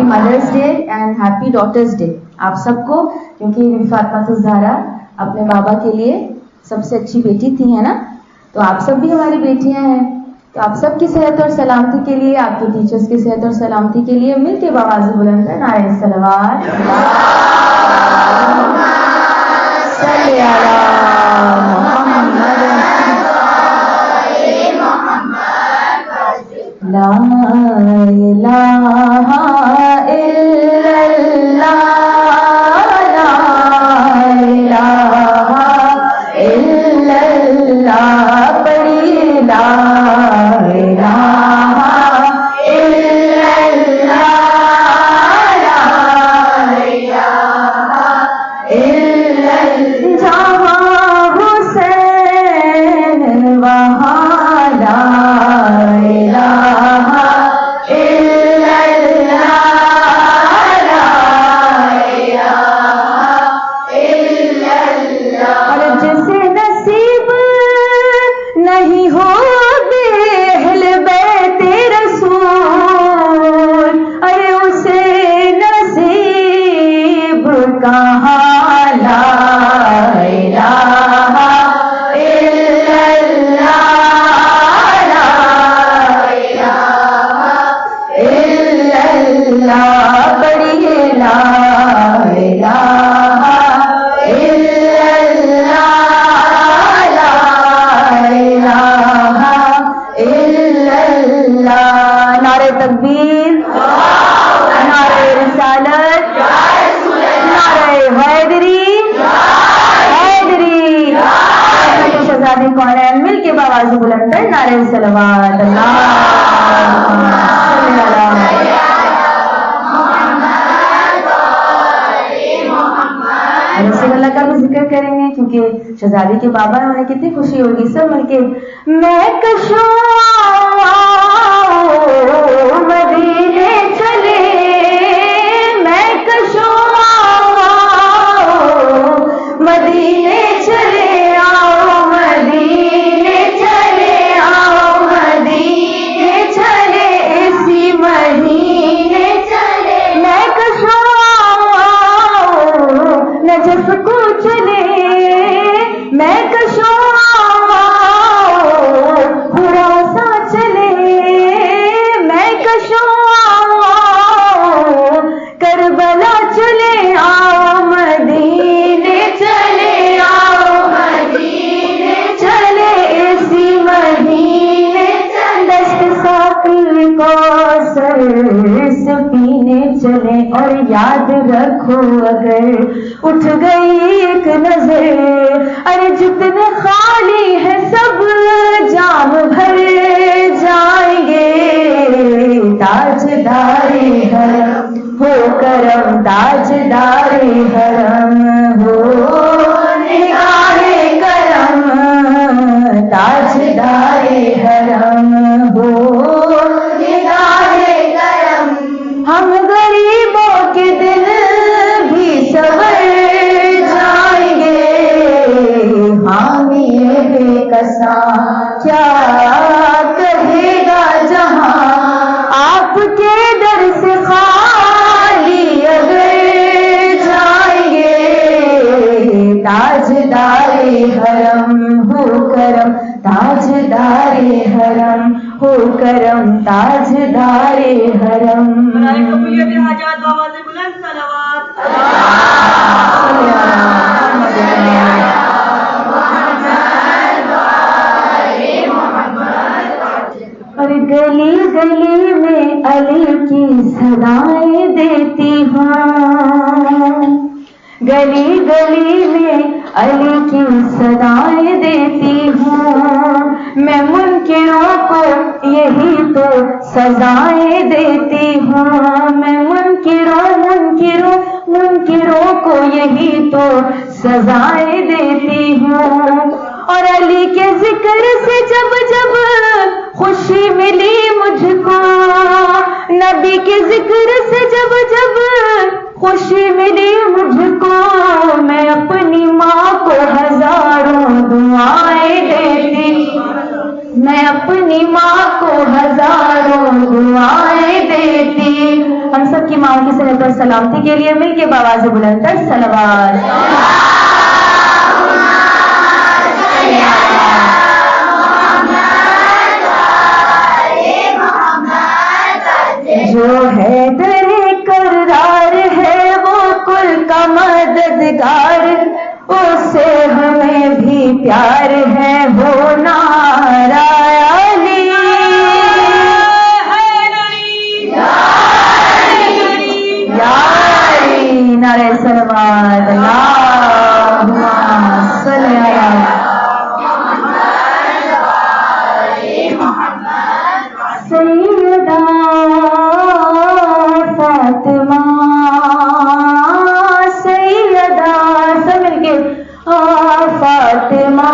Happy مدرس day and happy daughters day آپ سب کو، کیونکہ بی بی فاطمہ الزہرا اپنے بابا کے لیے سب سے اچھی بیٹی تھی، ہے نا؟ تو آپ سب بھی ہماری بیٹیاں ہیں، تو آپ سب کی صحت اور سلامتی کے لیے، آپ کے ٹیچرز کی صحت اور سلامتی کے لیے مل کے بآواز بلند ہے نعرہ صلوات صلی علی محمد لا الہ الا اللہ لا الہ الا اللہ بڑی لا الہ الا اللہ لا الہ الا اللہ جہاں حسین وہاں لا الہ الا اللہ لا الہ الا اللہ اور جسے نصیب نہیں ہو اہل بیت رسول، ارے اسے نصیب کہاں لا الہ الا اللہ لا الہ الا اللہ بڑی لا الہ الا اللہ لا الہ الا اللہ نعرہ تکبیر، نعرہ رسالت، نعرہ حیدری، حیدری شہزادی کونین مل کے بآواز بلند ہے نعرہ صلوات اللہم صلی علی رسول اللہ کا بھی ذکر کریں گے، کیونکہ شہزادی کے بابا ہیں، انہیں کتنی خوشی ہوگی سب مل کے میں کشوں مدینے چلے، میں کشوں مدینے چلے آؤ، مدینے چلے آؤ، مدینے چلے اسی مہینے چلے، میں کشوں نجف کو چلے، میں کشوں خراساں چلے، میں کشوں کربلا چلے آؤ، مدینے چلے آؤ، مدینے چلے اسی مہینے دست ساقی کوثر سے پینے چلے، اور یاد رکھو اگر اٹھ گئی ایک نظر، ارے جتنے خالی ہے سب جام بھر جائیں گے، تاجدار حرم ہو کرم، تاجدار حرم ہو نگاہ کرم، تاجدار حرم ہو نگاہ کرم، ہم غریبوں کے دل بھی سور جائیں گے، حامی بے کساں کیا کہے گا جہاں، آپ کے در سے خالی اگر جائیں گے، تاجدار حرم ہو کرم، تاجدار حرم ہو کرم، تاجدار حرم حاجات بآواز بلند صلوات اور گلی گلی میں علی کی صدائیں دیتی ہوں، گلی گلی میں علی کی صدائیں دیتی ہوں، میں منکروں کو یہی تو سزائیں دیتی ہوں، میں منکروں کو یہی تو سزائیں دیتی ہوں، اور علی کے ذکر سے جب جب خوشی ملی مجھ کو، نبی کے ذکر سے جب جب خوشی ملی مجھ کو، میں اپنی ماں کو ہزاروں دعائیں دیتی، میں اپنی ماں کو ہزاروں دعائیں دیتی، ہم سب کی ماں کی صحت اور سلامتی کے لیے مل کے بآواز بلند تر صلوات. جو ہے در قرار ہے وہ کل کا مددگار، اس سے ہمیں بھی پیار ہے وہ نعرہ علی. یا علی نعرہ صلوات. اللہم صلی علی سیدہ فاطمہ، سیدہ سب مل کے فاطمہ،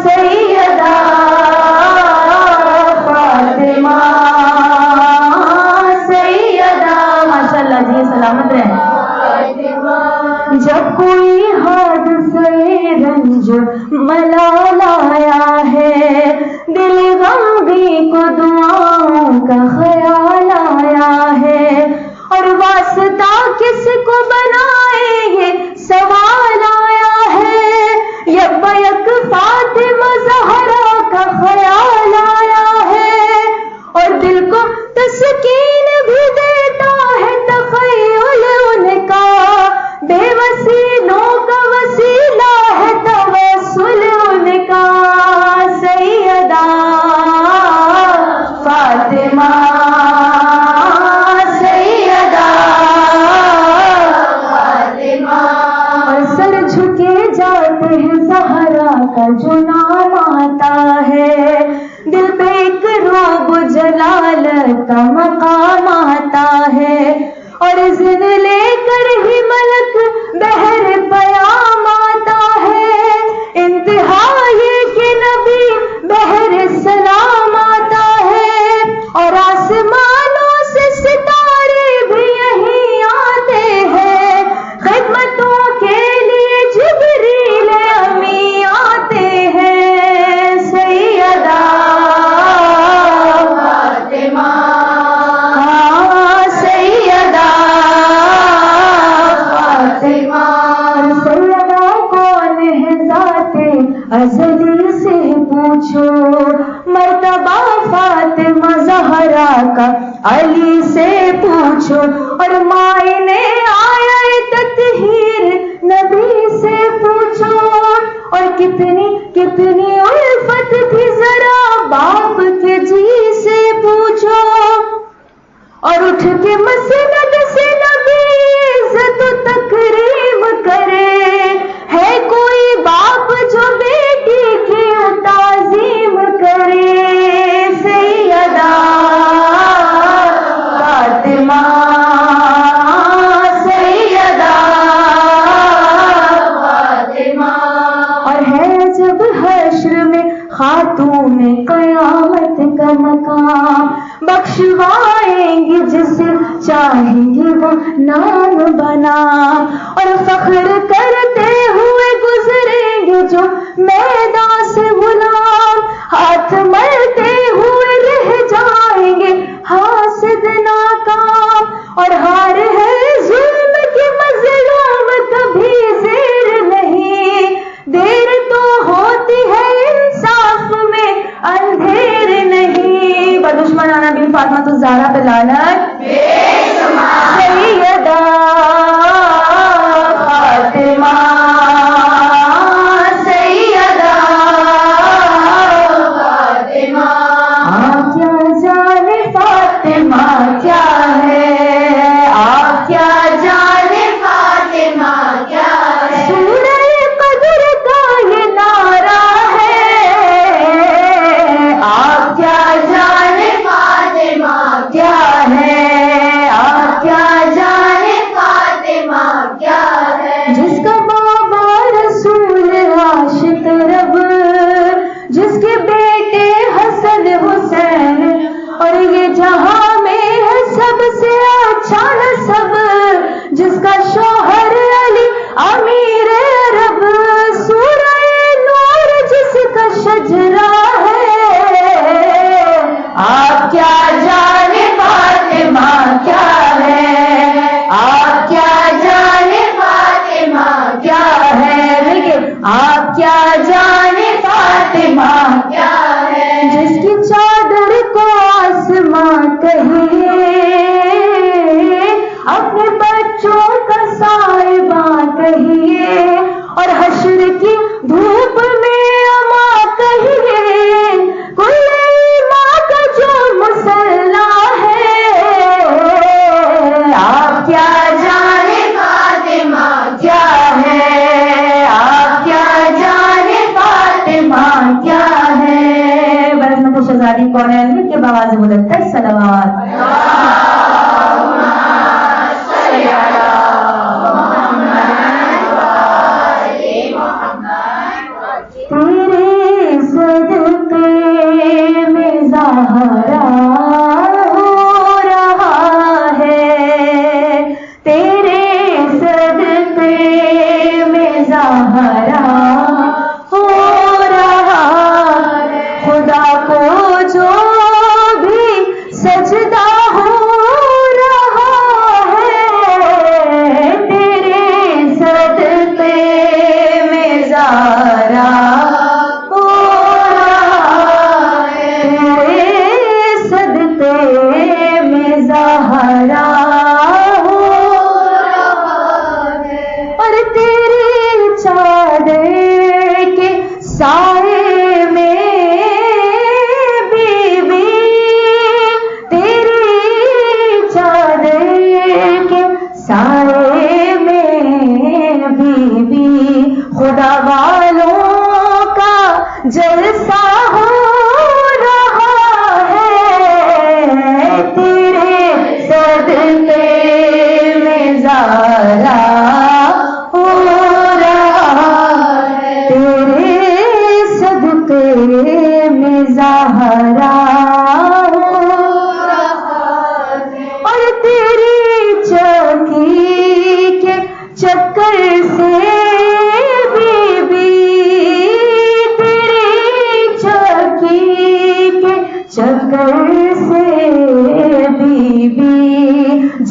سیدہ فاطمہ، سیدہ. ماشاء اللہ جی سلامت رہیں. جب کوئی حادثہ رنج ملال آیا ہے، دل غمگی کو دعاؤں کا خیال آیا ہے، اور واسطہ کس کو بنائے یہ سوال آیا ہے. یک بیک فاطمہ زہرا کا خیال آیا ہے، اور دل کو تسکین بھی دیتا ہے تخیل ان کا، بے وسیلوں کا وسیلہ ہے توسل ان کا. سیدہ فاطمہ، سیدہ فاطمہ. اور سر جھکے جاتے ہیں زہرا کا جو نام آتا ہے، دل پہ ایک روب جلالت کا مقام آتا ہے، اور اذن لے کر ہی ملک بہر پیام آتا ہے. انتہا یہ کہ نبی بہر سلام آتا ہے، اور آسمانوں سے ستارے بھی یہیں آتے ہیں، خدمتوں کے لیے جبریل امی آتے ہیں. سیدہ فاطمہ، سیدہ فاطمہ. سیدہ کون ہے ذات ازلی سے پوچھو، مرتبہ فاطمہ زہرا کا علی سے پوچھو، اور مائنے آیا تطہیر نبی سے پوچھو، اور کتنی کتنی الفت تھی ذرا باپ کے جی سے پوچھو، اور اٹھ کے مسند سے نبی عزت و تکریم کرے. ہے کوئی باپ جو بیٹی کی تعظیم کرے. سیدہ فاطمہ، سیدہ فاطمہ. اور ہے جب حشر میں خاتون قیامت کا مقام، بخشوائیں گی جسے چاہیں گے وہ نام بنا، اور فخر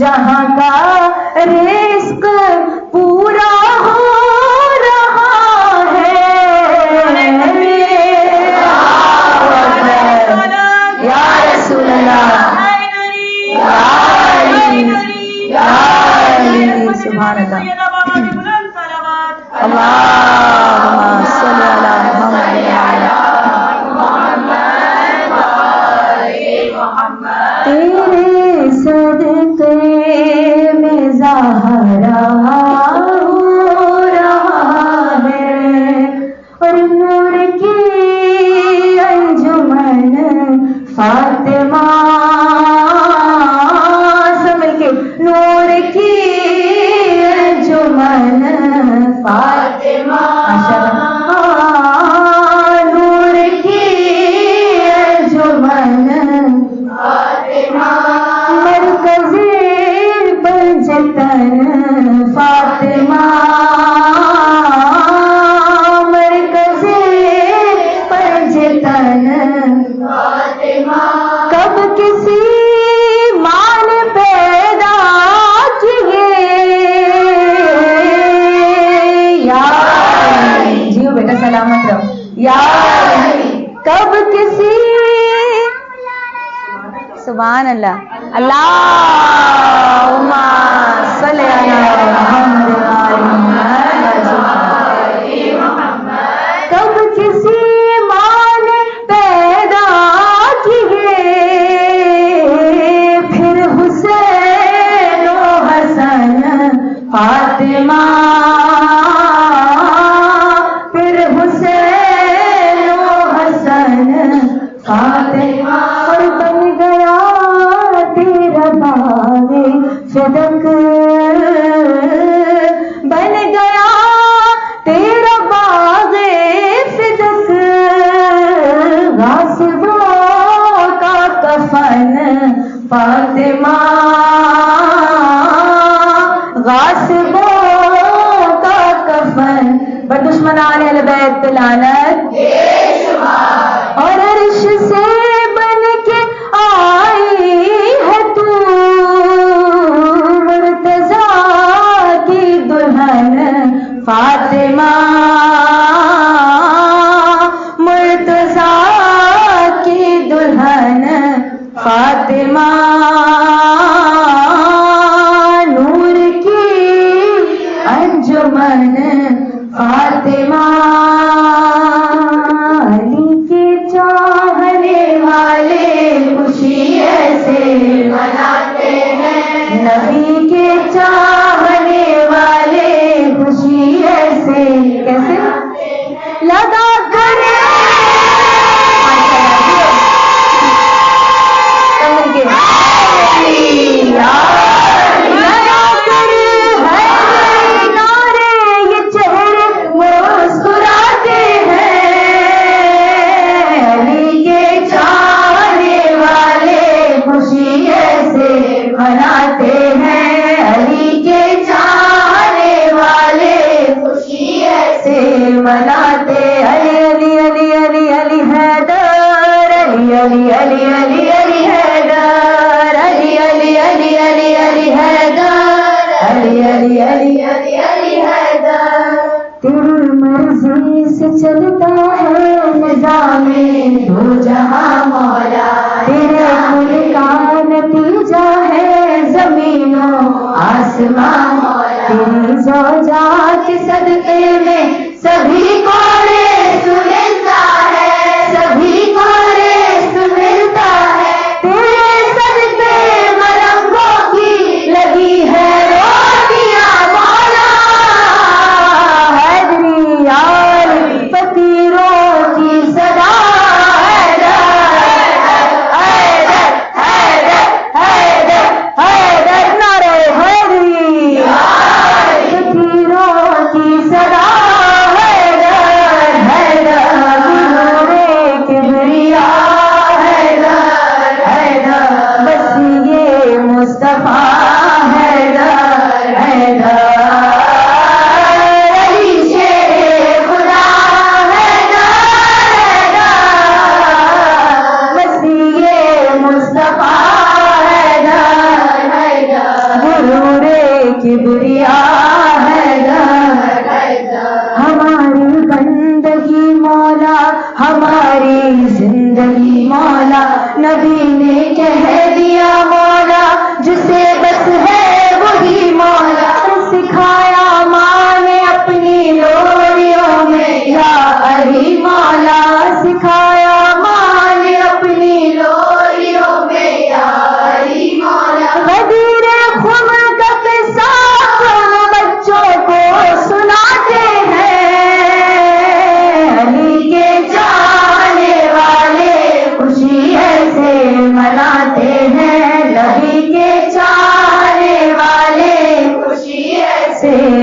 جہاں کا رزق پورا ہو رہا ہے. یا رسول اللہ یا علی سبحان اللہ. اللہم صلی علی محمد. تیرے صدقے میں زہرا ہو رہا ہے اور نور کی انجمن فاطمہ. سب مل کے نور کی انجمن فاطمہ. نور کی انجمن مرکز پنجتن فاطمہ. مرکز پنجتن فاطمہ. کب کسی ماں نے پیدا کیے یا جیو بیٹا سلامت رہو یا کب کسی سبحان اللہ. اللہم صلی علی محمد. کب کسی ماں نے پیدا کیے پھر حسین و حسن فاطمہ. پھر حسین و حسن فاطمہ. اور بن گیا تیرا باغ صدق. بن گیا تیرا باغ صدق. غاصبوں کا کفن فاطمہ. غاصبوں کا کفن. پر دشمنان اہل بیت پہ لعنت. اور عرش سے بن کے آئی ہے تو مرتضیٰ کی دلہن فاطمہ. مرتضیٰ کی دلہن فاطمہ. نور کی انجمن فاطمہ. علی کے چاہنے والے خوشی ایسے مناتے ہیں. نبی کے چاہنے والے خوشی ایسے کیسے لگا کر مناتے ہیں. علی کے چاہنے والے خوشی ایسے مناتے. علی علی علی علی علی حیدر. علی علی علی علی علی حیدر. علی علی علی علی علی حیدر. علی علی علی علی علی حیدر. تیری مرضی سے چلتا ہے نظام دو جہاں مولا. تیرے ملک کا نتیجہ ہے زمین و آسمان مولا. تیری زوجات کے صدقے میں سبھی کو رزق ملتا ہے. سبھی کو رزق ملتا ہے. تیرے صدقے ملنگوں کی لگی ہے روٹیاں مولا. حیدری یار فقیروں کی صدا.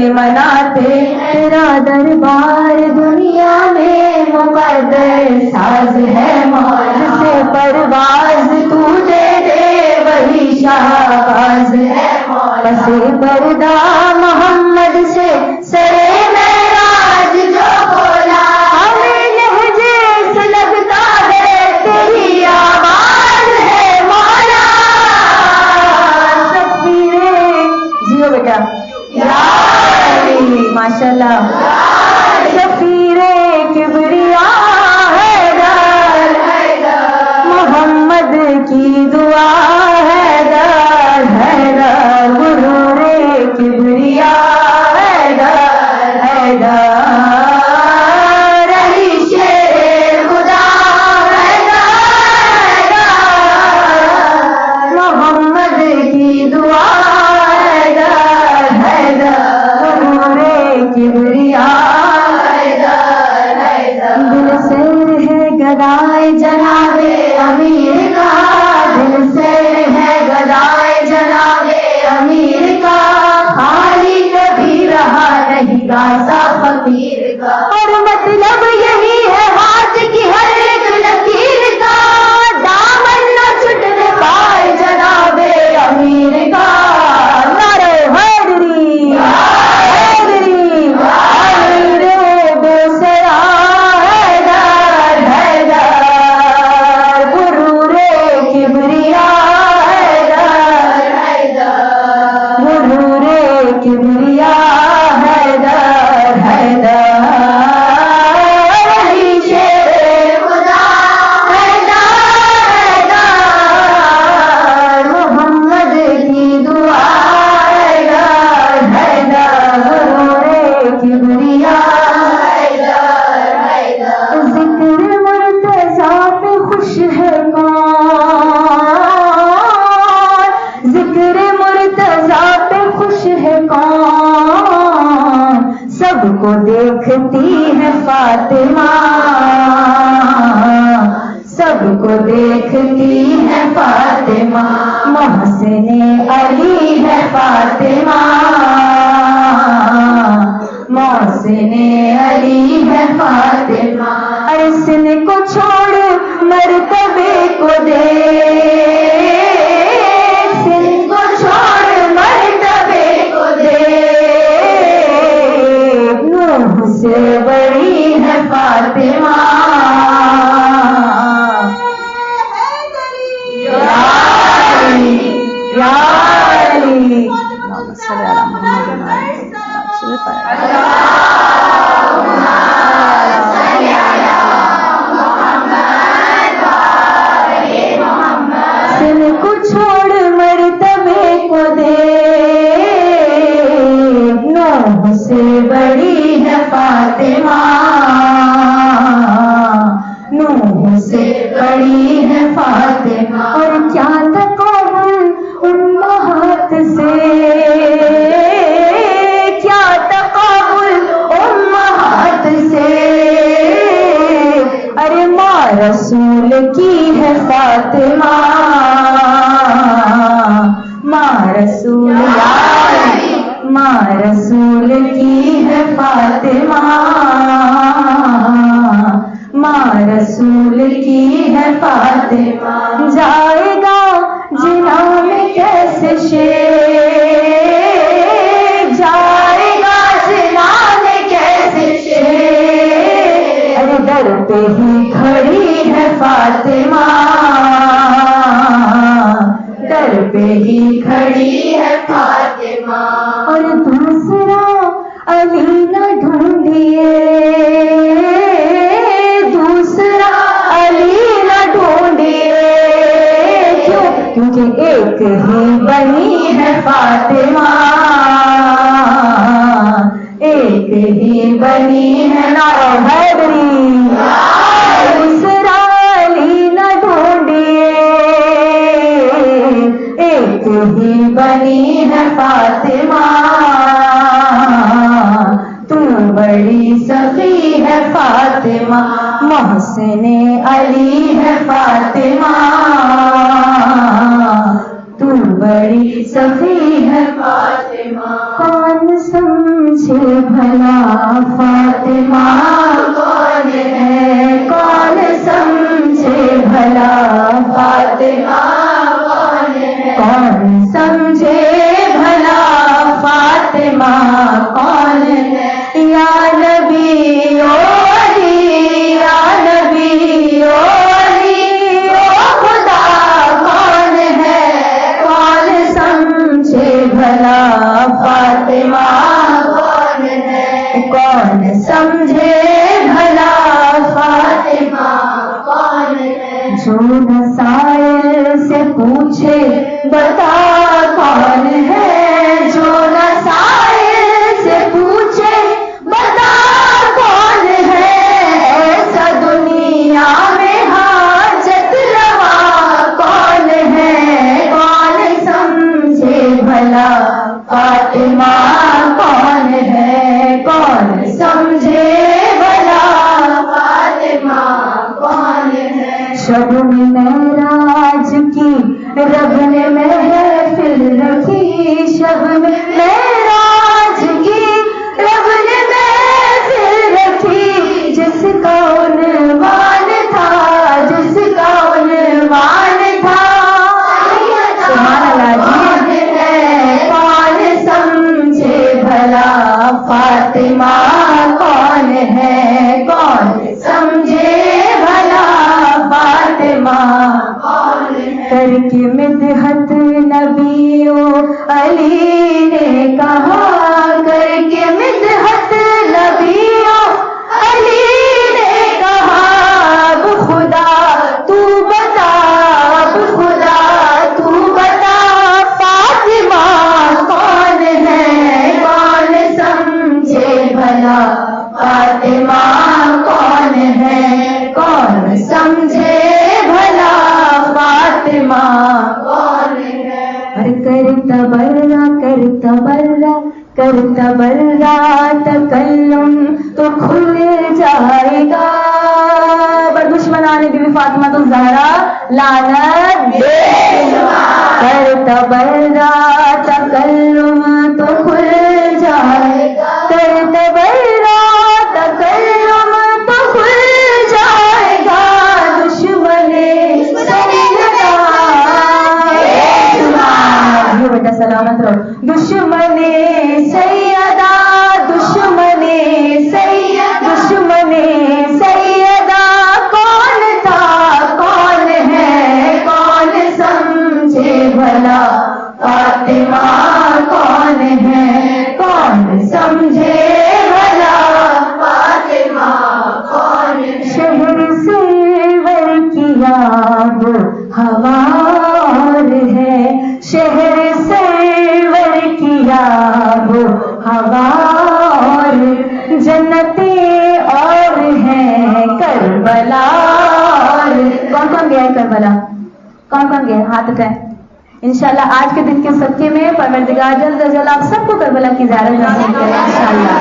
مناتے تیرا دربار دنیا میں مقدر ساز ہے مولا سے پرواز تو دے دے وہی شہباز ہے مولا سے پردہ محمد سے سرے معراج جو بولا ہمیں لہجے سے لگتا ہے تیری آواز ہے مولا سفیرے جیو بیٹا ماشاءاللہ سفیرے کبریا حیدر محمد کی دعا حیدر حیدر غرور کبریا حیدر حیدر علی شیر خدا حیدر محمد کی دعا حیدر حیدر کبریا دل سیر ہے گدائے جناب امیر کا دل سیر ہے گدائے جناب امیر کا خالی کبھی رہا نہیں گاسا فقیر کا اور مطلب یہی ہے ہاتھ کی ہر ایک لکیر کا دامن نہ چھٹنے پائے جناب امیر کا نعرہ حیدری کو دیکھتی ہے فاطمہ سب کو دیکھتی ہے فاطمہ محسن علی ہے فاطمہ محسن علی ہے فاطمہ حسن کو چھوڑ مرتبے کو دے حسن کو چھوڑ مرتبے کو دے سے بڑی ہے فاطمہ یا علی یا علی صلی سن کو چھوڑ مرتبے کو دے نوح سے بڑی فاطمہ نوح سے بڑی ہے فاطمہ اور کیا تقابل امہات سے کیا تقابل امہات سے ارے ماں رسول کی ہے فاطمہ ماں رسول ماں رسول کی ہے فاطمہ ماں رسول کی ہے فاطمہ جائے گا جنا میں کیسے شیر جائے گا جنا میں کیسے شیر ارے در پہ ہی کھڑی ہے فاطمہ در پہ ہی کھڑی ہے فاطمہ اور دوسرا علی نہ ڈھونڈیے دوسرا علی نہ ڈھونڈیے کیوں کیونکہ ایک ہی بنی ہے فاطمہ ایک ہی بنی ہے نعرہ حیدری دوسرا علی نہ ڈھونڈیے ایک ہی بنی ہے فاطمہ تو بڑی سخی ہے فاطمہ محسن علی ہے فاطمہ تو بڑی سخی ہے فاطمہ کون سمجھ سمجھے بھلا فاطمہ کون ہے، کون سمجھے بھلا فاطمہ کون ہے، کون سمجھے بھلا فاطمہ کون ہے، یا نبی او علی، یا نبی او علی او خدا کون ہے، کون سمجھے بھلا فاطمہ کون ہے، کون سمجھے بھلا فاطمہ کون ہے، جو نسائل سے پوچھے بتا کون ہے، جو نسائل سے پوچھے بتا کون ہے، ایسا دنیا میں حاجت روا کون ہے، کون سمجھے بھلا فاطمہ کون ہے، کون سمجھے بھلا فاطمہ کون ہے، شب معراج کی رب نے محفل رکھی، شب معراج کی رب نے محفل رکھی، جس کا عنوان تھا، جس کا عنوان تھا سبحان اللہ جی ہے، کون سمجھے بھلا فاطمہ کون ہے، کون سمجھے بھلا فاطمہ کون ہے، کر کے مدحت نبیوں علی نے کہا، کر کے مدحت نبیوں علی نے کہا، اب خدا تو بتا، اب خدا تو بتا فاطمہ کون ہے، کون سمجھے بھلا فاطمہ کون ہے، کون سمجھے بھلا فاطمہ کون ہے، کر تبرہ کر تبرہ کر تبرہ تکلم تو کھل جائے گا، بر دشمنان بی بی فاطمہ تو زہرا لعنت دے، کر تبرہ تکلم تو کھل جائے گا، کر تبرہ تکلم تو کھل جائے گا، دشمن سیدہ بیٹا سلامت رہو، دشمن سیدہ، دشمن سید، دشمن سیدہ کون تھا، کون ہے، کون سمجھے بھلا فاطمہ کون ہے، کون سمجھے بھلا فاطمہ کون ہے، شہر سرور کی آب ہوا اور ہے، شہر سرور کی آب ہوا اور جنتیں اور ہیں کربلا اور کون کون گیا ہے کربلا، کون کون گیا ہاتھ اٹھائیں، انشاءاللہ آج کے دن کے صدقے میں پروردگار جل جلالہ آپ سب کو کربلا کی زیارت نصیب کرے انشاءاللہ،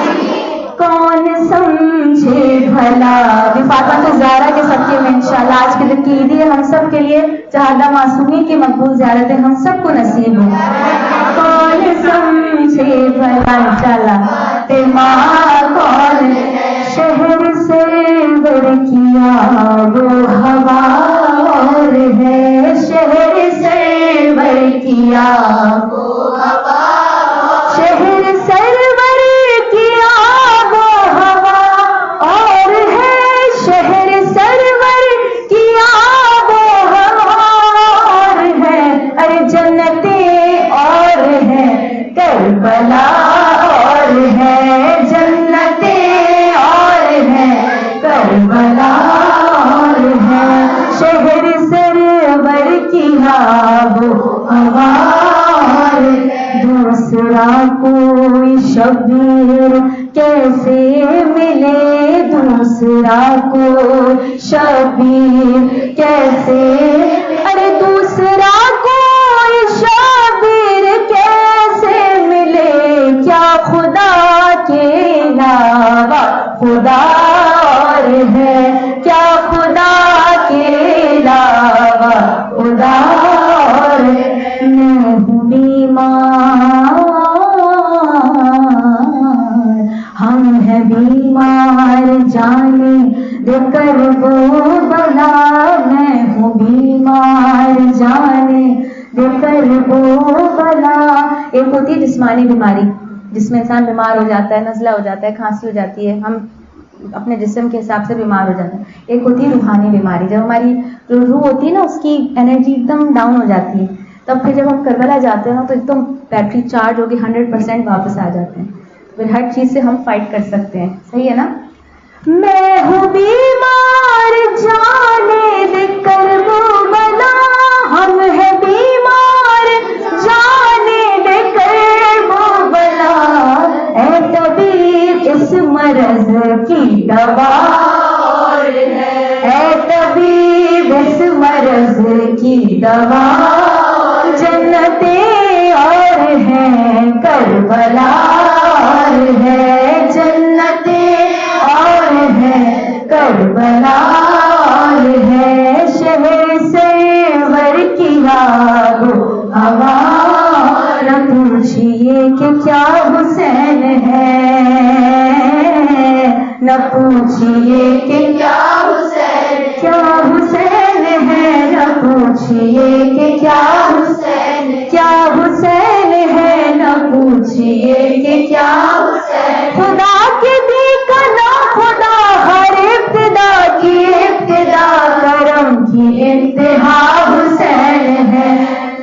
کون سمجھے بھلا بھی فاطمہ زہرا کے صدقے میں انشاءاللہ آج کے دن کی عید ہے، ہم سب کے لیے شہادہ معصومین کی مقبول زیارتیں ہم سب کو نصیب ہوں، کون سمجھے بھلا انشاءاللہ فاطمہ کون ہے، شہر سرور کی آب و ہوا اور ہے، شہر سرور کی آب و ہوا، شہر سرور کی آب و ہوا اور ہے، شہر سرور کی آب و ہوا اور ہے، ارے جنتیں اور ہیں کربلا اور ہے، جنتیں اور ہیں کربلا اور ہے، شہر سرور کی آب و ہوا اور دوسرا کوئی شبیر کیسے ملے، دوسرا کوئی شبیر کیسے، ارے دوسرا کوئی شبیر کیسے ملے، کیا خدا کے علاوہ خدا اور ہے، کیا خدا کے علاوہ خدا اور میں ہوں بیمار ایک ہوتی ہے جسمانی بیماری جس میں انسان بیمار ہو جاتا ہے, نزلہ ہو جاتا ہے, کھانسی ہو جاتی ہے, ہم اپنے جسم کے حساب سے بیمار ہو جاتے ہیں. ایک ہوتی ہے روحانی بیماری, جب ہماری جو روح ہوتی ہے نا اس کی انرجی ایک دم ڈاؤن ہو جاتی ہے, تب پھر جب ہم کربلا جاتے ہیں نا تو ایک دم بیٹری چارج ہو کے 100% واپس آ جاتے ہیں, پھر ہر چیز سے ہم فائٹ کر سکتے ہیں. صحیح ہے نا؟ میں ہوں بیمار جانے دے کربلا, ہم ہے بیمار جانے دے کربلا, اے طبیب اس مرض کی دوا اور ہے, اے طبیب اس مرض کی دوا, جنتیں اور ہیں کربلا اور ہے, جنتیں اور ہے کربلا اور ہے, شہر سرور کی آب و ہوا, نہ پوچھئے کہ کیا حسین ہے, نہ پوچھئے کہ کیا حسین, کیا حسین ہے, نہ پوچھئے کہ کیا حسین, کیا حسین ہے, نہ پوچھئے کہ کیا حسین, خدا کے دی کا نا خدا, ہر ابتدا کی ابتدا, کرم کی انتہا حسین ہے,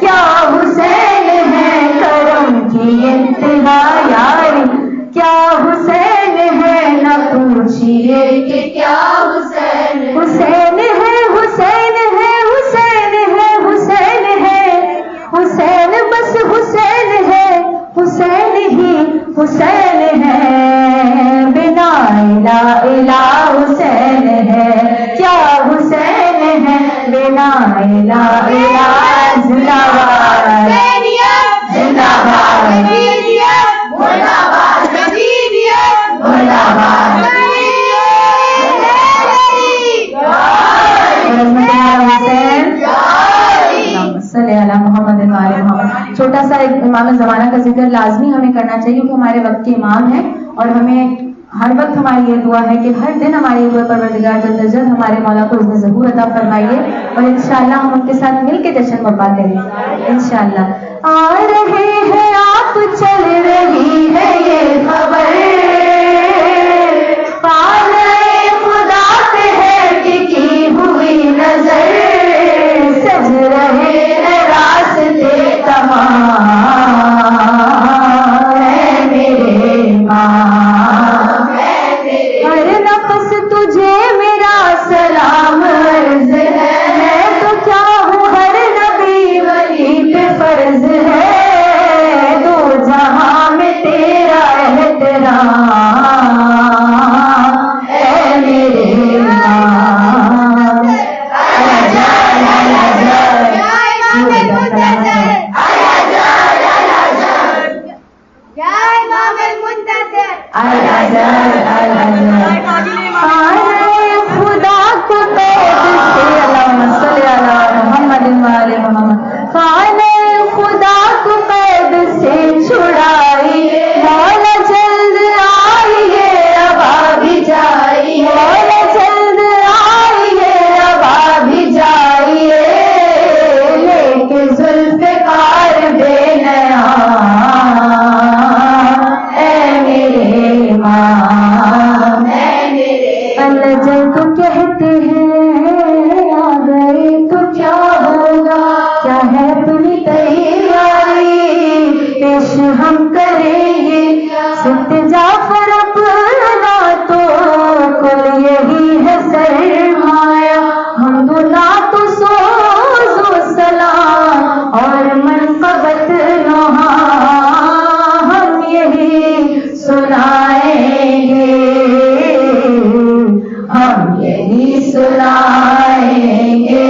کیا حسین ہے, کرم کی انتہا یاری, کیا حسین ہے, نہ پوچھئے کہ کیا حسین, حسین ہے, حسین ہے, حسین ہے, حسین ہے, حسین بس حسین ہے, حسین ہی حسین ہے, بنا الہ الہ حسین ہے, کیا حسین ہے, بنا الہ الہ زندہ باد زندہ باد زندہ باد زندہ باد محمد محمد. چھوٹا سا ایک امام زمانہ کا ذکر لازمی ہمیں کرنا چاہیے کیونکہ ہمارے وقت کے امام ہیں, اور ہمیں ہر وقت ہماری یہ دعا ہے کہ ہر دن ہماری دعا پروردگار جل جلالہ ہمارے مولا کو اذن ظہور عطا فرمائیے, اور انشاءاللہ ہم ان کے ساتھ مل کے جشن مبا کریں انشاءاللہ. آ رہے ہیں آپ, چل رہی ہے یہ خبر, پالے خدا پہ ہے کہ کی ہوئی نظر, سج رہے ہیں راستے تمام, اے میرے امام, ہر نفس تجھے میرا سلام عرض ہے, میں تو کیا ہوں ہر نبی ولی پہ فرض ہے, دو جہاں میں تیرا احترام, اے میرے امام, خدا کو قید سے, اللہم صلی علی محمد وآل محمد, خانہ خدا کو قید سے چھڑائیے, مولا جلد آئیے اب آ بھی جائیے, مولا جلد آئیے اب آ بھی جائیے, لے کے ذوالفقار بے نیا, اے میرے امام, اللہ جل تو کہتے ہیں آ گئے تو کیا ہوگا, کیا ہے اپنی تیاری, پیش ہم کریں گے ست جعفر اپنا تو کل یہی ہے سرمایہ, ہم دنا تو سوز و سلام اور منقبت نوحہ ہم یہی سنائیں گے, ہم یہی سنائیں گے,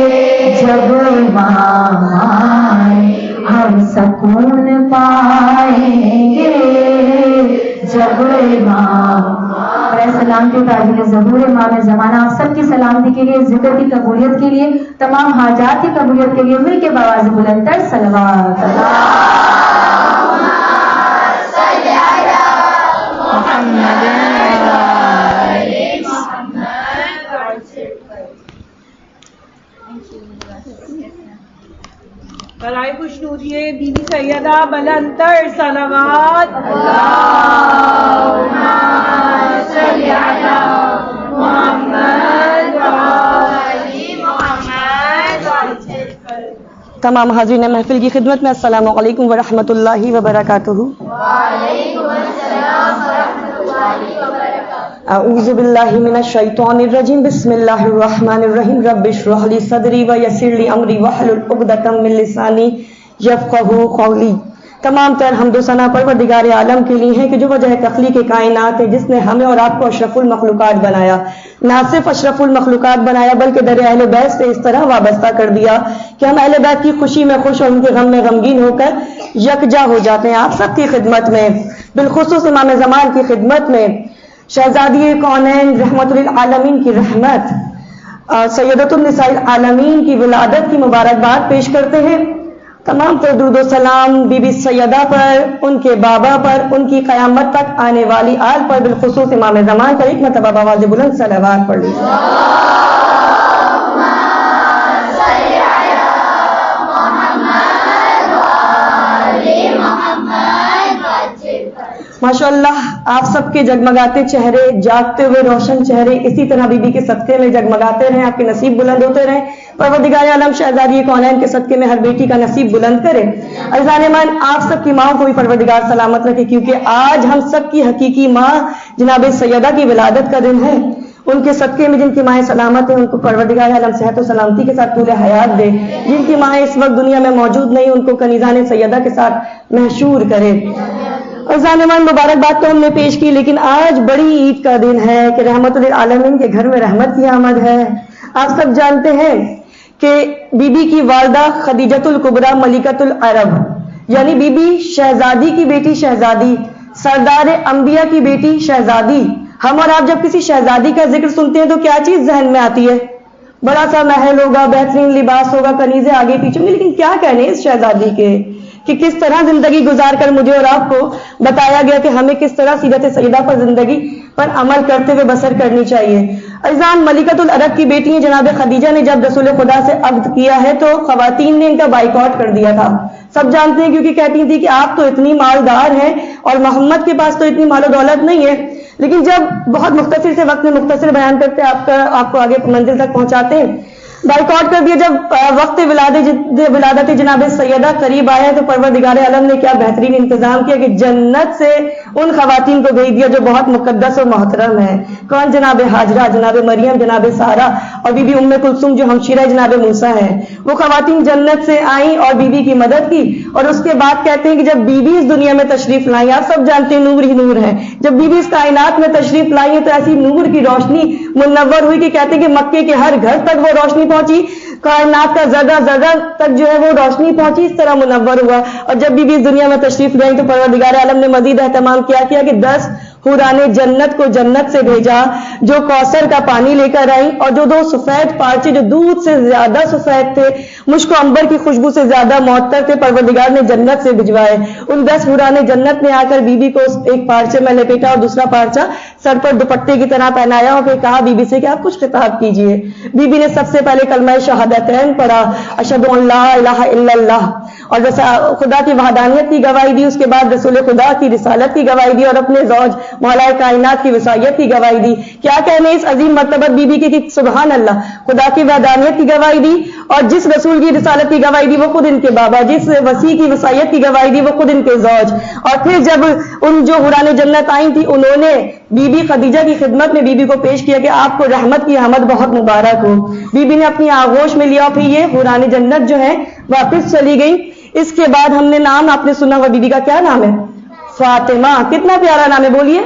جب امام آئے ہم سکون پائیں گے, جب امام. اور سلام کے تاجر ظہور امام زمانہ, آپ سب کی سلامتی کے لیے, ذکر کی قبولیت کے لیے, تمام حاجات کی قبولیت کے لیے مل کے بآواز بلند تر صلوات برائے خوشنودی بی بی سیدہ بلند تر صلوات. اللهم صل علی محمد و آل محمد. تمام حاضرین محفل کی خدمت میں السلام علیکم ورحمۃ اللہ وبرکاتہ. وعلیکم السلام ورحمۃ اللہ وبرکاتہ. اعوذ باللہ من الشیطان الرجیم. بسم اللہ الرحمن الرحیم. رب اشرح لی صدری ویسر لی امری واحلل عقدۃ من لسانی یفقہوا قولی. تمام تر حمد و ثنا پروردگار عالم کے لیے ہے کہ جو وجہ تخلیق کائنات ہے، جس نے ہمیں اور آپ کو اشرف المخلوقات بنایا. نہ صرف اشرف المخلوقات بنایا بلکہ در اہل بیت سے اس طرح وابستہ کر دیا کہ ہم اہل بیت کی خوشی میں خوش اور ان کے غم میں غمگین ہو کر یکجا ہو جاتے ہیں. آپ سب کی خدمت میں، بالخصوص امام زمان کی خدمت میں، شہزادی کونین رحمت للعالمین کی رحمت سیدۃ النساء العالمین کی ولادت کی مبارکباد پیش کرتے ہیں. تمام تر درود و سلام بی بی سیدہ پر، ان کے بابا پر، ان کی قیامت تک آنے والی آل پر، بالخصوص امام زمان پر ایک مرتبہ بآواز بلند صلوات پڑھ لیجیے. ماشاء اللہ آپ سب کے جگمگاتے چہرے، جاگتے ہوئے روشن چہرے اسی طرح بی بی کے صدقے میں جگمگاتے رہیں، آپ کے نصیب بلند ہوتے رہیں. پروردگار عالم شہزادی کونین کے صدقے میں ہر بیٹی کا نصیب بلند کرے. عزیزان من، آپ سب کی ماں کو بھی پروردگار سلامت رکھے، کیونکہ آج ہم سب کی حقیقی ماں جناب سیدہ کی ولادت کا دن ہے. ان کے صدقے میں جن کی مائیں سلامت ہیں ان کو پروردگار عالم صحت و سلامتی کے ساتھ طول حیات دے. جن کی مائیں اس وقت دنیا میں موجود نہیں ان کو کنیزان سیدہ کے ساتھ محشور کرے. اور زانمان مبارکباد تو ہم نے پیش کی، لیکن آج بڑی عید کا دن ہے کہ رحمت للعالمین کے گھر میں رحمت کی آمد ہے. آپ سب جانتے ہیں کہ بی بی کی والدہ خدیجۃ الکبریٰ ملکۃ العرب، یعنی بی بی شہزادی کی بیٹی شہزادی، سردار انبیاء کی بیٹی شہزادی. ہم اور آپ جب کسی شہزادی کا ذکر سنتے ہیں تو کیا چیز ذہن میں آتی ہے؟ بڑا سا محل ہوگا، بہترین لباس ہوگا، کنیزیں آگے پیچھے ہوں گی. لیکن کیا کہنے اس شہزادی کے کہ کس طرح زندگی گزار کر مجھے اور آپ کو بتایا گیا کہ ہمیں کس طرح سیرت سیدہ پر زندگی پر عمل کرتے ہوئے بسر کرنی چاہیے. عزیزان، ملکۃ العرب کی بیٹی ہیں جناب خدیجہ نے جب رسول خدا سے عقد کیا ہے تو خواتین نے ان کا بائیکاٹ کر دیا تھا. سب جانتے ہیں کیونکہ کہتی تھی کہ آپ تو اتنی مالدار ہیں اور محمد کے پاس تو اتنی مال و دولت نہیں ہے. لیکن جب بہت مختصر سے وقت میں مختصر بیان کرتے آپ کو آگے منزل تک پہنچاتے ہیں. بائیکاٹ کر دیا. جب وقت ولادت جناب سیدہ قریب آیا تو پروردگار عالم نے کیا بہترین انتظام کیا کہ جنت سے ان خواتین کو بھیج دیا جو بہت مقدس اور محترم ہیں. کون؟ جناب ہاجرہ، جناب مریم، جناب سارہ اور بی بی ام کلثوم جو ہمشیرہ جناب موسیٰ ہیں. وہ خواتین جنت سے آئیں اور بی بی کی مدد کی. اور اس کے بعد کہتے ہیں کہ جب بی بی اس دنیا میں تشریف لائیں، آپ سب جانتے ہیں نور ہی نور ہے، جب بی بی اس کائنات میں تشریف لائیں تو ایسی نور کی روشنی منور ہوئی کہ کہتے ہیں کہ مکے کے ہر گھر تک وہ روشنی پہنچی، کائنات کا ذرہ ذرہ تک جو ہے وہ روشنی پہنچی. اس طرح منور ہوا. اور جب بھی اس دنیا میں تشریف لائیں تو پروردگار عالم نے مزید اہتمام کیا کہ 10 حوران جنت کو جنت سے بھیجا جو کوثر کا پانی لے کر آئیں اور جو 2 سفید پارچے جو دودھ سے زیادہ سفید تھے، مشک و عنبر کی خوشبو سے زیادہ معطر تھے، پروردگار نے جنت سے بھجوائے. ان 10 حوران جنت نے آ کر بی بی کو ایک پارچے میں لپیٹا اور دوسرا پارچہ سر پر دوپٹے کی طرح پہنایا اور پھر کہا بی بی سے کہ آپ کچھ خطاب کیجئے. بی بی نے سب سے پہلے کلمہ شہادتین پڑھا، اشہد ان لا الہ الا اللہ، اور خدا کی وحدانیت کی گواہی دی. اس کے بعد رسول خدا کی رسالت کی گواہی دی اور اپنے زوج مولا کائنات کی وصیت کی گواہی دی. کیا کہنے اس عظیم مرتبہ بی بی کی کہ سبحان اللہ، خدا کی وحدانیت کی گواہی دی اور جس رسول کی رسالت کی گواہی دی وہ خود ان کے بابا، جس وسیع کی وصیت کی گواہی دی وہ خود ان کے زوج. اور پھر جب ان جو حوران جنت آئی تھی انہوں نے بی بی خدیجہ کی خدمت میں بی بی کو پیش کیا کہ آپ کو رحمت کی آمد بہت مبارک ہو. بی بی نے اپنی آغوش میں لیا، پھر یہ حوران جنت جو ہے واپس چلی گئی. اس کے بعد ہم نے نام آپ نے سنا ہوا، بی بی کا کیا نام ہے؟ فاطمہ. کتنا پیارا نام ہے، بولیے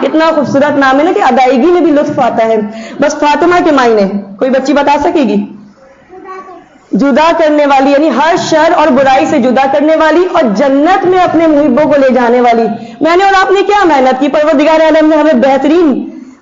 کتنا خوبصورت نام ہے نا کہ ادائیگی میں بھی لطف آتا ہے. بس فاطمہ کے معنی کوئی بچی بتا سکے گی؟ جدا کرنے والی، یعنی ہر شر اور برائی سے جدا کرنے والی اور جنت میں اپنے محبوں کو لے جانے والی. میں نے اور آپ نے کیا محنت کی، پروردگار عالم نے ہمیں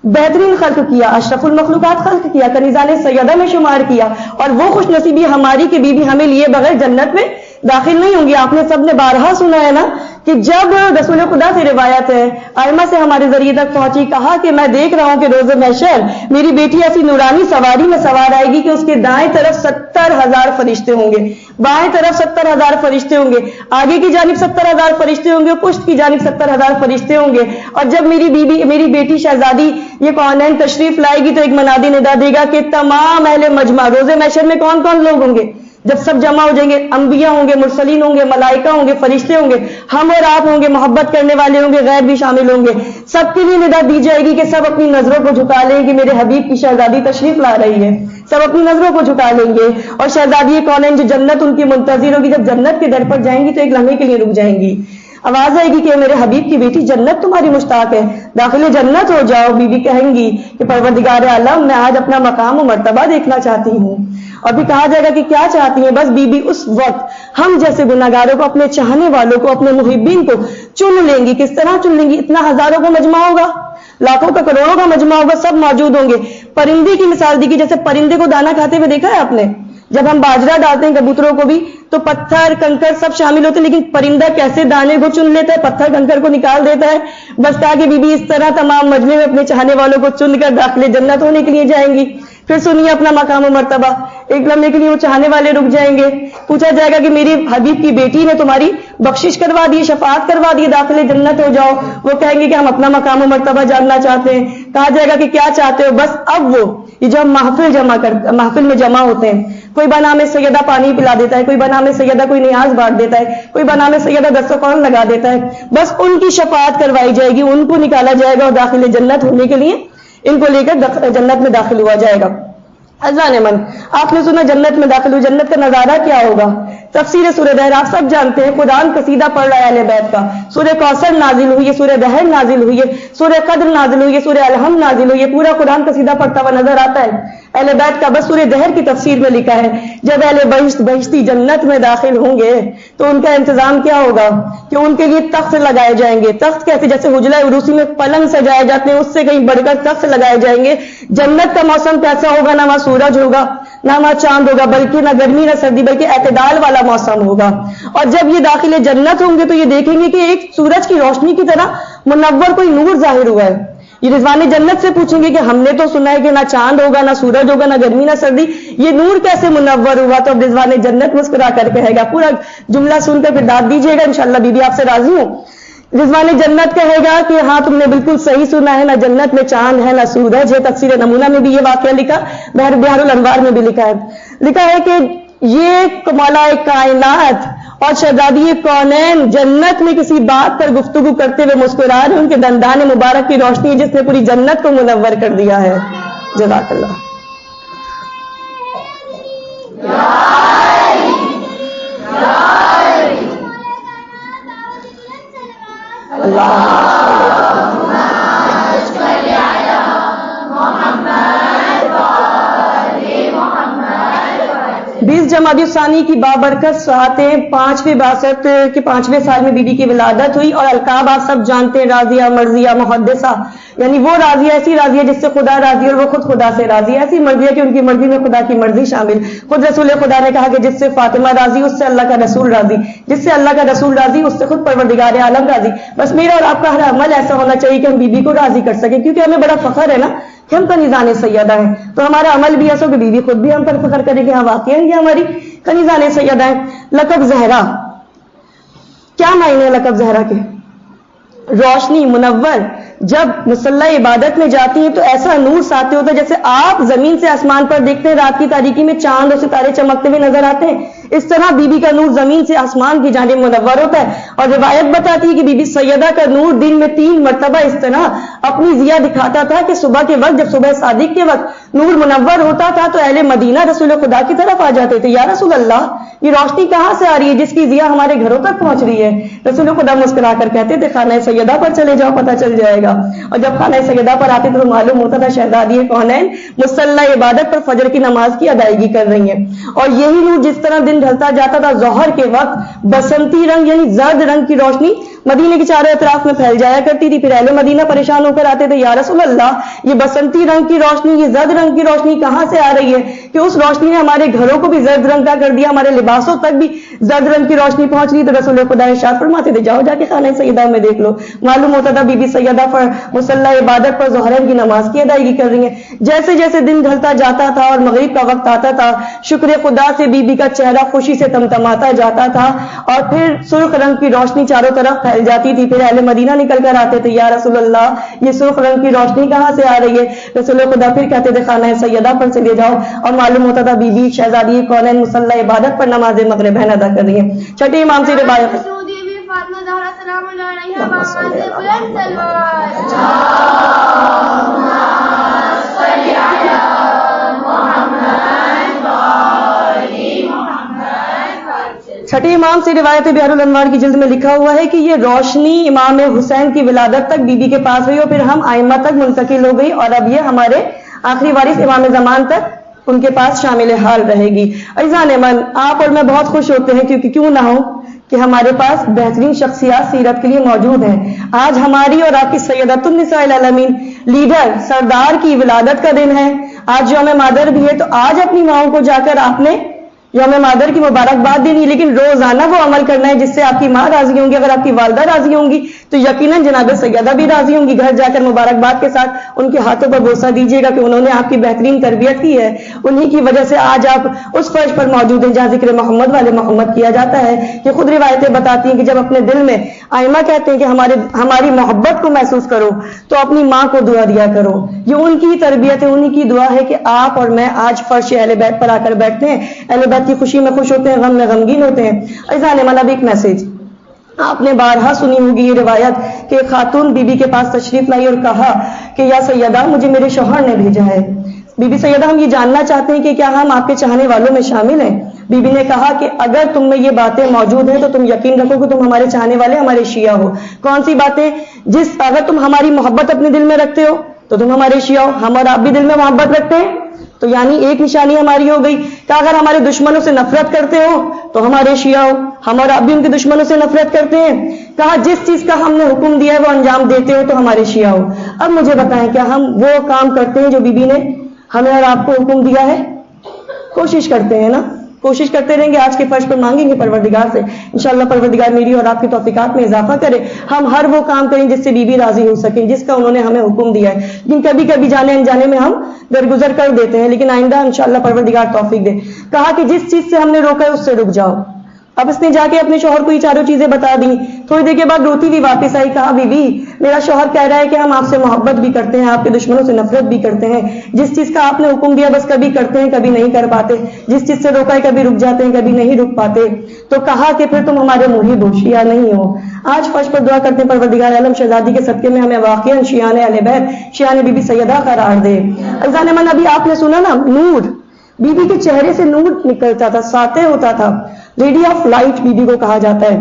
بہترین خلق کیا، اشرف المخلوقات خلق کیا، کنیزان سیدہ میں شمار کیا. اور وہ خوش نصیبی ہماری کہ بی بی ہمیں لیے بغیر جنت میں داخل نہیں ہوں گی. آپ نے سب نے بارہا سنا ہے نا کہ جب رسول خدا سے روایت ہے، ائمہ سے ہمارے ذریعے تک پہنچی، کہا کہ میں دیکھ رہا ہوں کہ روز محشر میری بیٹی ایسی نورانی سواری میں سوار آئے گی کہ اس کے دائیں طرف 70,000 فرشتے ہوں گے، بائیں طرف 70,000 فرشتے ہوں گے، آگے کی جانب 70,000 فرشتے ہوں گے، پشت کی جانب 70,000 فرشتے ہوں گے. اور جب میری بیٹی شہزادی یہ کونین تشریف لائے گی تو ایک منادی ندا دے گا کہ تمام اہل مجمع، روز محشر میں کون کون لوگ ہوں گے؟ جب سب جمع ہو جائیں گے، انبیاء ہوں گے، مرسلین ہوں گے، ملائکہ ہوں گے، فرشتے ہوں گے، ہم اور آپ ہوں گے، محبت کرنے والے ہوں گے، غیر بھی شامل ہوں گے. سب کے لیے ندا دی جائے گی کہ سب اپنی نظروں کو جھکا لیں کہ میرے حبیب کی شہزادی تشریف لا رہی ہے. سب اپنی نظروں کو جھکا لیں گے اور شہزادی کونین جو جنت ان کی منتظر ہوگی، جب جنت کے در پر جائیں گی تو ایک لمحے کے لیے رک جائیں گی. آواز آئے گی کہ میرے حبیب کی بیٹی جنت تمہاری مشتاق ہے، داخل جنت ہو جاؤ. بی بی کہیں گی کہ پروردگار عالم میں آج اپنا مقام و مرتبہ دیکھنا چاہتی ہوں. اور بھی کہا جائے گا کہ کیا چاہتی ہیں؟ بس بی بی اس وقت ہم جیسے گناہگاروں کو، اپنے چاہنے والوں کو، اپنے محبین کو چن لیں گی. کس طرح چن لیں گی؟ اتنا ہزاروں کا مجمع ہوگا، لاکھوں کا، کروڑوں کا مجمع ہوگا، سب موجود ہوں گے. پرندے کی مثال دی کہ جیسے پرندے کو دانا کھاتے ہوئے دیکھا ہے آپ نے؟ جب ہم باجرہ ڈالتے ہیں کبوتروں کو بھی تو پتھر کنکر سب شامل ہوتے ہیں، لیکن پرندہ کیسے دانے کو چن لیتا ہے، پتھر کنکر کو نکال دیتا ہے. بس کہا کہ بی بی اس طرح تمام مجمع میں اپنے چاہنے والوں کو چن کر داخل جنت ہونے کے لیے جائیں گی. پھر سنیے اپنا مقام و مرتبہ، ایک لمحے کے لیے وہ چاہنے والے رک جائیں گے. پوچھا جائے گا کہ میری حبیب کی بیٹی نے تمہاری بخشش کروا دی، شفاعت کروا دی، داخل جنت ہو جاؤ. وہ کہیں گے کہ ہم اپنا مقام و مرتبہ جاننا چاہتے ہیں. کہا جائے گا کہ کیا چاہتے ہو؟ بس اب وہ یہ جو ہم محفل میں جمع ہوتے ہیں، کوئی بنام سیدہ پانی پلا دیتا ہے، کوئی بنام سیدہ کوئی نیاز بانٹ دیتا ہے، کوئی بنام سیدہ دسترخوان لگا دیتا ہے. بس ان کی شفاعت کروائی جائے گی، ان کو نکالا جائے گا اور داخل جنت ہونے کے لیے ان کو لے کر جنت میں داخل ہوا جائے گا. اللہ نے من آپ نے سنا جنت میں داخل ہوئی، جنت کا نظارہ کیا ہوگا؟ تفسیر سورہ دہر آپ سب جانتے ہیں، قرآن قصیدہ پڑھ رہا ہے اہل بیت کا. سورہ کوثر نازل ہوئی ہے، سورہ دہر نازل ہوئی ہے، سورہ قدر نازل ہوئی ہے، سورہ الحمد نازل ہوئی ہے. پورا قرآن قصیدہ پڑھتا ہوا نظر آتا ہے اہل بیت کا. بس سورہ دہر کی تفسیر میں لکھا ہے جب اہل بہشتی جنت میں داخل ہوں گے تو ان کا انتظام کیا ہوگا کہ ان کے لیے تخت لگائے جائیں گے. تخت کیسے؟ جیسے حجرہ عروسی میں پلنگ سجائے جاتے ہیں، اس سے کہیں بڑھ کر تخت لگائے جائیں گے. جنت کا موسم کیسا ہوگا؟ نہ وہاں سورج ہوگا، نہ وہاں چاند ہوگا، بلکہ نہ گرمی نہ سردی، بلکہ اعتدال والا موسم ہوگا. اور جب یہ داخل جنت ہوں گے تو یہ دیکھیں گے کہ ایک سورج کی روشنی کی طرح منور کوئی نور ظاہر ہوا ہے. یہ رضوان جنت سے پوچھیں گے کہ ہم نے تو سنا ہے کہ نہ چاند ہوگا، نہ سورج ہوگا، نہ گرمی نہ سردی، یہ نور کیسے منور ہوا؟ تو اب رضوان جنت مسکرا کر کہے گا، پورا جملہ سن کر پھر داد دیجیے گا انشاءاللہ. بی بی آپ سے راضی ہوں؟ رضوان جنت کہے گا کہ ہاں تم نے بالکل صحیح سنا ہے، نہ جنت میں چاند ہے نہ سورج ہے. تفسیر نمونہ میں بھی یہ واقعہ لکھا، بہر الانوار میں بھی لکھا ہے کہ یہ مولا کائنات اور شہزادی کونین جنت میں کسی بات پر گفتگو کرتے ہوئے مسکرا رہے ہیں. ان کے دندان مبارک کی روشنی ہے جس نے پوری جنت کو منور کر دیا ہے. جزاک اللہ. جمادی الثانی کی بابرکت ساعتیں 5ویں بعثت کے 5ویں سال میں بی بی کی ولادت ہوئی. اور القاب آپ سب جانتے ہیں، راضیہ، مرضیہ، محدثہ، یعنی وہ راضیہ ایسی راضیہ جس سے خدا راضی اور وہ خود خدا سے راضی، ایسی مرضیہ کہ ان کی مرضی میں خدا کی مرضی شامل. خود رسول خدا نے کہا کہ جس سے فاطمہ راضی اس سے اللہ کا رسول راضی، جس سے اللہ کا رسول راضی اس سے خود پروردگار عالم راضی. بس میرا اور آپ کا ہر عمل ایسا ہونا چاہیے کہ ہم بی بی کو راضی کر سکیں، کیونکہ ہمیں بڑا فخر ہے نا کہ ہم کنیزان سیدہ ہیں. تو ہمارا عمل بھی ایسا کہ بی بی خود بھی ہم پر فخر کرے کہ ہاں واقعی یہ ہماری کنیزان سیدہ ہیں. لقب زہرا کیا معنی ہے؟ لقب زہرا کے روشنی، منور. جب مصلی عبادت میں جاتی ہیں تو ایسا نور ساتھ ہوتا ہے جیسے آپ زمین سے آسمان پر دیکھتے ہیں رات کی تاریکی میں چاند اور ستارے چمکتے ہوئے نظر آتے ہیں، اس طرح بی بی کا نور زمین سے آسمان کی جانب منور ہوتا ہے. اور روایت بتاتی ہے کہ بی بی سیدہ کا نور دن میں 3 مرتبہ اس طرح اپنی ضیا دکھاتا تھا کہ صبح کے وقت، جب صبح صادق کے وقت نور منور ہوتا تھا تو اہل مدینہ رسول خدا کی طرف آ جاتے تھے، یا رسول اللہ یہ روشنی کہاں سے آ رہی ہے جس کی ضیا ہمارے گھروں تک پہنچ رہی ہے؟ رسول خدا مسکرا کر کہتے تھے خانہ سیدہ پر چلے جاؤ، پتہ چل جائے گا. اور جب خانہ سیدہ پر آتے تو معلوم ہوتا تھا شہزادی کونین مصلی عبادت پر فجر کی نماز کی ادائیگی کر رہی ہیں. اور یہی نور جس طرح دن ڈھلتا جاتا تھا ظہر کے وقت بسنتی رنگ یعنی زرد رنگ کی روشنی مدینے کے چاروں اطراف میں پھیل جایا کرتی تھی. پھر اہل مدینہ پریشان ہو کر آتے تھے، یا رسول اللہ یہ بسنتی رنگ کی روشنی، یہ زرد رنگ کی روشنی کہاں سے آ رہی ہے کہ اس روشنی نے ہمارے گھروں کو بھی زرد رنگ کا کر دیا، ہمارے لباسوں تک بھی زرد رنگ کی روشنی پہنچ رہی تو رسول خدا ارشاد فرماتے تھے جاؤ جا کے خانہ سیدہ میں دیکھ لو. معلوم ہوتا تھا بی بی سیدہ پر مصلی عبادت پر ظہرین کی نماز کی ادائیگی کر رہی ہیں. جیسے جیسے دن ڈھلتا جاتا تھا اور مغرب کا وقت آتا تھا شکر خدا سے بی بی کا چہرہ خوشی سے تمتماتا جاتا تھا اور پھر سرخ رنگ کی روشنی چاروں طرف پھیل جاتی تھی. پھر اہل مدینہ نکل کر آتے تھے یا رسول اللہ یہ سرخ رنگ کی روشنی کہاں سے آ رہی ہے؟ رسول خدا پھر کہتے تھے خانہ سیدہ پر سے لے جاؤ اور معلوم ہوتا تھا بی بی شہزادی کونین مصلی عبادت پر نماز مغرب ادا کر رہی ہیں. چھٹے امام سے روایت چھٹے امام سے روایت بحر الانوار کی جلد میں لکھا ہوا ہے کہ یہ روشنی امام حسین کی ولادت تک بی بی کے پاس رہی اور پھر ہم ائمہ تک منتقل ہو گئی اور اب یہ ہمارے آخری وارث امام زمان تک ان کے پاس شامل حال رہے گی. عزیزان من آپ اور میں بہت خوش ہوتے ہیں کیونکہ کیوں نہ ہو کہ ہمارے پاس بہترین شخصیات سیرت کے لیے موجود ہیں. آج ہماری اور آپ کی سیدۃ النساء العالمین لیڈر سردار کی ولادت کا دن ہے. آج یوم مادر بھی ہے تو آج اپنی ماؤں کو جا کر آپ نے یوم مادر کی مبارکباد دینی ہے لیکن روزانہ وہ عمل کرنا ہے جس سے آپ کی ماں راضی ہوں گی. اگر آپ کی والدہ راضی ہوں گی تو یقیناً جناب سیدہ بھی راضی ہوں گی. گھر جا کر مبارکباد کے ساتھ ان کے ہاتھوں پر بوسہ دیجیے گا کہ انہوں نے آپ کی بہترین تربیت کی ہے. انہی کی وجہ سے آج آپ اس فرش پر موجود ہیں جہاں ذکر محمد والے محمد کیا جاتا ہے. کہ خود روایتیں بتاتی ہیں کہ جب اپنے دل میں ائمہ کہتے ہیں کہ ہماری محبت کو محسوس کرو تو اپنی ماں کو دعا دیا کرو. یہ ان کی تربیت ہے, انہی کی دعا ہے کہ آپ اور میں آج فرش اہل بیت پر آ کر بیٹھتے ہیں. اہل بیت کی خوشی میں خوش ہوتے ہیں, غم میں غمگین ہوتے ہیں. عزیزان من اب ایک میسج آپ نے بارہا سنی ہوگی یہ روایت کہ خاتون بی بی کے پاس تشریف لائی اور کہا کہ یا سیدہ مجھے میرے شوہر نے بھیجا ہے. بی بی سیدہ ہم یہ جاننا چاہتے ہیں کہ کیا ہم آپ کے چاہنے والوں میں شامل ہیں؟ بی بی نے کہا کہ اگر تم میں یہ باتیں موجود ہیں تو تم یقین رکھو کہ تم ہمارے چاہنے والے ہمارے شیعہ ہو. کون سی باتیں؟ اگر تم ہماری محبت اپنے دل میں رکھتے ہو تو تم ہمارے شیعہ ہو. ہم اور آپ بھی دل میں محبت رکھتے ہیں تو یعنی ایک نشانی ہماری ہو گئی. کہ اگر ہمارے دشمنوں سے نفرت کرتے ہو تو ہمارے شیعہ ہو. ہم اور آپ بھی ان کے دشمنوں سے نفرت کرتے ہیں. کہا جس چیز کا ہم نے حکم دیا ہے وہ انجام دیتے ہو تو ہمارے شیعہ ہو. اب مجھے بتائیں کیا ہم وہ کام کرتے ہیں جو بی بی نے ہمیں اور آپ کو حکم دیا ہے؟ کوشش کرتے ہیں نا, کوشش کرتے رہیں گے. آج کے فرش پر مانگیں گے پروردگار سے انشاءاللہ پروردگار میری اور آپ کی توفیقات میں اضافہ کرے. ہم ہر وہ کام کریں جس سے بی بی راضی ہو سکیں جس کا انہوں نے ہمیں حکم دیا ہے. لیکن کبھی کبھی جانے انجانے میں ہم درگزر کر دیتے ہیں لیکن آئندہ انشاءاللہ پروردگار توفیق دے. کہا کہ جس چیز سے ہم نے روکا ہے اس سے رک جاؤ. اب اس نے جا کے اپنے شوہر کو یہ چاروں چیزیں بتا دی. تھوڑی دیر کے بعد روتی ہوئی واپس آئی. کہا بی بی میرا شوہر کہہ رہا ہے کہ ہم آپ سے محبت بھی کرتے ہیں, آپ کے دشمنوں سے نفرت بھی کرتے ہیں. جس چیز کا آپ نے حکم دیا بس کبھی کرتے ہیں کبھی نہیں کر پاتے. جس چیز سے روکا ہے کبھی رک جاتے ہیں کبھی نہیں رک پاتے. تو کہا کہ پھر تم ہمارے مرید ہو, شیعہ نہیں ہو. آج فرش پر دعا کرتے ہیں پروردگار عالم شہزادی کے صدقے میں ہمیں واقعا شیعان اہل بیت شیعان بی بی سیدہ قرار دے. عزیزان من ابھی آپ نے سنا نا نور, بی بی کے چہرے سے نور نکلتا تھا, ساطع ہوتا تھا. لیڈی آف لائٹ بی بی کو کہا جاتا ہے.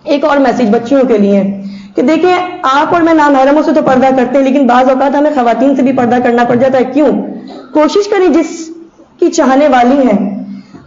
ایک اور میسج بچیوں کے لیے کہ دیکھیں آپ اور میں نامحرموں سے تو پردہ کرتے ہیں لیکن بعض اوقات ہمیں خواتین سے بھی پردہ کرنا پڑ جاتا ہے. کیوں؟ کوشش کریں جس کی چاہنے والی ہیں.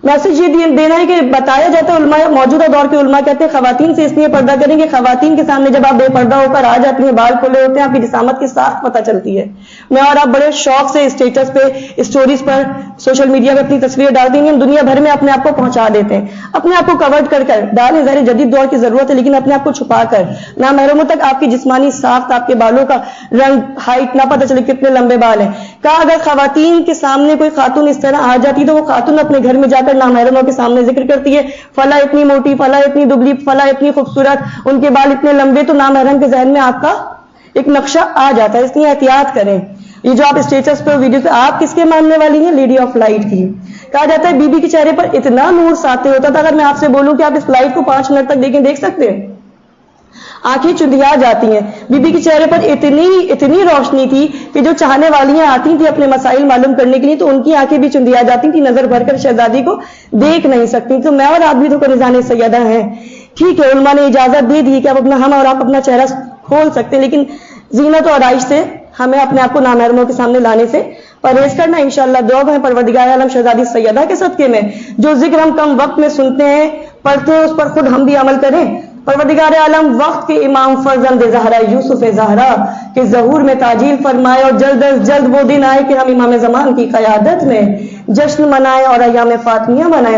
میسج یہ دینا ہے کہ بتایا جاتا ہے علماء موجودہ دور کے علماء کہتے ہیں خواتین سے اس لیے پردہ کریں کہ خواتین کے سامنے جب آپ بے پردہ ہو کر آ جاتی ہیں, بال کھلے ہوتے ہیں, آپ کی جسامت کی ساخت پتہ چلتی ہے. میں اور آپ بڑے شوق سے اسٹیٹس پہ اسٹوریز پر سوشل میڈیا پہ اپنی تصویریں ڈالتی ہیں. ہم دنیا بھر میں اپنے آپ کو پہنچا دیتے ہیں. اپنے آپ کو کورڈ کر کر ڈالیں. ظاہر جدید دور کی ضرورت ہے لیکن اپنے آپ کو چھپا کر نامحرموں تک آپ کی جسمانی ساخت, آپ کے بالوں کا رنگ, ہائٹ نہ پتہ چلے کتنے لمبے بال ہیں. کہا اگر خواتین کے سامنے کوئی خاتون اس طرح آ جاتی تو وہ خاتون اپنے گھر میں جا کر نامحرموں کے سامنے ذکر کرتی ہے فلاں اتنی موٹی, فلاں اتنی دبلی, فلاں اتنی خوبصورت, ان کے بال اتنے لمبے. تو نامحرم کے ذہن میں آپ کا ایک نقشہ آ جاتا ہے. اس لیے احتیاط کریں. یہ جو آپ اسٹیٹس پہ ویڈیو پہ آپ کس کے ماننے والی ہیں؟ لیڈی آف لائٹ کی. کہا جاتا ہے بی بی کے چہرے پر اتنا نور ساطع ہوتا تھا. اگر میں آپ سے بولوں کہ آپ اس لائٹ کو 5 منٹ تک دیکھیں, دیکھ سکتے ہیں؟ آنکھیں چندیا جاتی ہیں. بی بی کے چہرے پر اتنی روشنی تھی کہ جو چاہنے والیاں آتی تھیں اپنے مسائل معلوم کرنے کے لیے تو ان کی آنکھیں بھی چندیا جاتی تھی, نظر بھر کر شہزادی کو دیکھ نہیں سکتی. تو میں اور آپ بھی تو کنیزان سیدہ ہیں. ٹھیک ہے علماء نے اجازت دے دی کہ ہم اور آپ اپنا چہرہ کھول سکتے ہیں لیکن زینت و آرائش سے ہمیں اپنے آپ کو نامحرموں کے سامنے لانے سے پرہیز کرنا. انشاءاللہ دعا ہے پروردگار عالم شہزادی سیدہ کے صدقے میں جو ذکر ہم کم وقت میں سنتے ہیں پڑھتے ہیں اس پر خود ہم بھی عمل کریں. پروردگار عالم وقت کے امام فرزند زہرا یوسف زہرا کے ظہور میں تاجیل فرمائے اور جلد از جلد وہ دن آئے کہ ہم امام زمان کی قیادت میں جشن منائیں اور ایام فاطمیہ منائیں.